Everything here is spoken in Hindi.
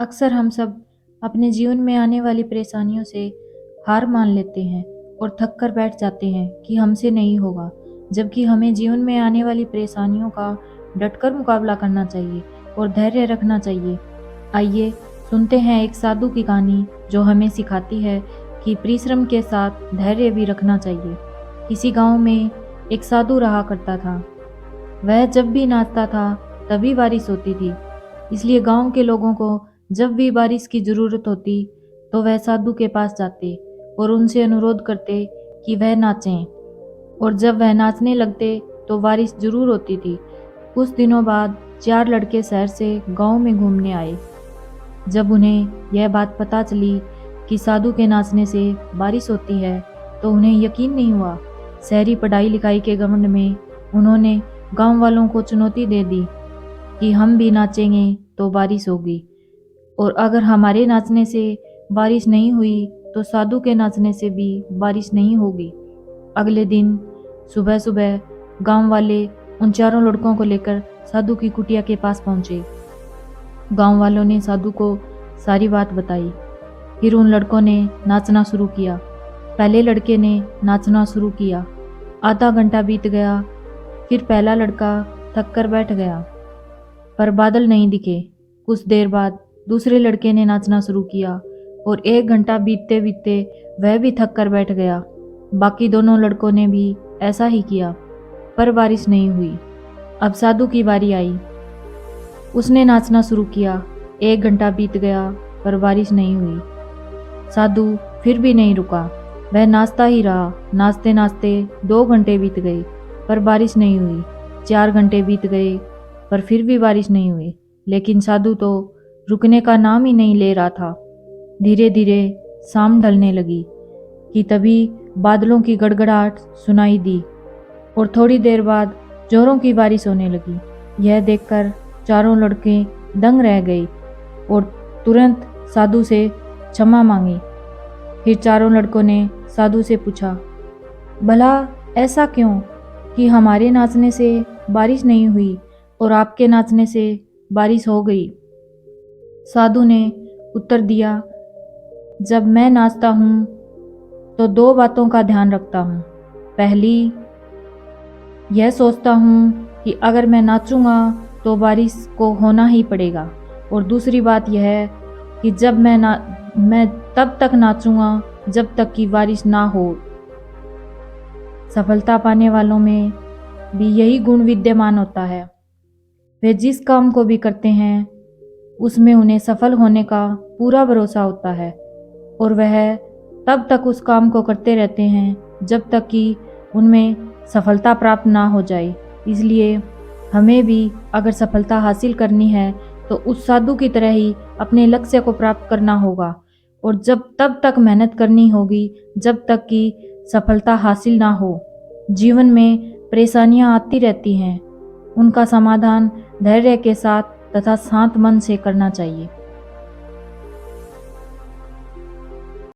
अक्सर हम सब अपने जीवन में आने वाली परेशानियों से हार मान लेते हैं और थक कर बैठ जाते हैं कि हमसे नहीं होगा, जबकि हमें जीवन में आने वाली परेशानियों का डटकर मुकाबला करना चाहिए और धैर्य रखना चाहिए। आइए सुनते हैं एक साधु की कहानी जो हमें सिखाती है कि परिश्रम के साथ धैर्य भी रखना चाहिए। किसी गांव में एक साधु रहा करता था। वह जब भी नाचता था तभी बारिश होती थी, इसलिए गांव के लोगों को जब भी बारिश की ज़रूरत होती तो वह साधु के पास जाते और उनसे अनुरोध करते कि वह नाचें। और जब वह नाचने लगते तो बारिश जरूर होती थी। कुछ दिनों बाद 4 लड़के शहर से गांव में घूमने आए। जब उन्हें यह बात पता चली कि साधु के नाचने से बारिश होती है तो उन्हें यकीन नहीं हुआ। शहरी पढ़ाई लिखाई के घमंड में उन्होंने गांव वालों को चुनौती दे दी कि हम भी नाचेंगे तो बारिश होगी, और अगर हमारे नाचने से बारिश नहीं हुई तो साधु के नाचने से भी बारिश नहीं होगी। अगले दिन सुबह सुबह गांव वाले उन चारों लड़कों को लेकर साधु की कुटिया के पास पहुंचे। गांव वालों ने साधु को सारी बात बताई। फिर उन लड़कों ने नाचना शुरू किया। पहले लड़के ने नाचना शुरू किया। आधा घंटा बीत गया। फिर पहला लड़का थक कर बैठ गया, पर बादल नहीं दिखे। कुछ देर बाद दूसरे लड़के ने नाचना शुरू किया और 1 घंटा बीतते बीतते वह भी थक कर बैठ गया। बाकी दोनों लड़कों ने भी ऐसा ही किया, पर बारिश नहीं हुई। अब साधु की बारी आई। उसने नाचना शुरू किया। 1 घंटा बीत गया, पर बारिश नहीं हुई। साधु फिर भी नहीं रुका। वह नाचता ही रहा। नाचते नाचते 2 घंटे बीत गए, पर बारिश नहीं हुई। 4 घंटे बीत गए, पर फिर भी बारिश नहीं हुई। लेकिन साधु तो रुकने का नाम ही नहीं ले रहा था। धीरे धीरे शाम ढलने लगी कि तभी बादलों की गड़गड़ाहट सुनाई दी और थोड़ी देर बाद जोरों की बारिश होने लगी। यह देखकर चारों लड़के दंग रह गए और तुरंत साधु से क्षमा मांगी। फिर चारों लड़कों ने साधु से पूछा, भला ऐसा क्यों कि हमारे नाचने से बारिश नहीं हुई और आपके नाचने से बारिश हो गई? साधु ने उत्तर दिया, जब मैं नाचता हूँ तो 2 बातों का ध्यान रखता हूँ। पहली, यह सोचता हूँ कि अगर मैं नाचूंगा तो बारिश को होना ही पड़ेगा, और दूसरी बात यह है कि जब मैं तब तक नाचूंगा जब तक कि बारिश ना हो। सफलता पाने वालों में भी यही गुण विद्यमान होता है। वे जिस काम को भी करते हैं उसमें उन्हें सफल होने का पूरा भरोसा होता है, और वह तब तक उस काम को करते रहते हैं जब तक कि उनमें सफलता प्राप्त ना हो जाए। इसलिए हमें भी अगर सफलता हासिल करनी है तो उस साधु की तरह ही अपने लक्ष्य को प्राप्त करना होगा, और तब तक मेहनत करनी होगी जब तक कि सफलता हासिल ना हो। जीवन में परेशानियां आती रहती हैं, उनका समाधान धैर्य के साथ तथा शांत मन से करना चाहिए।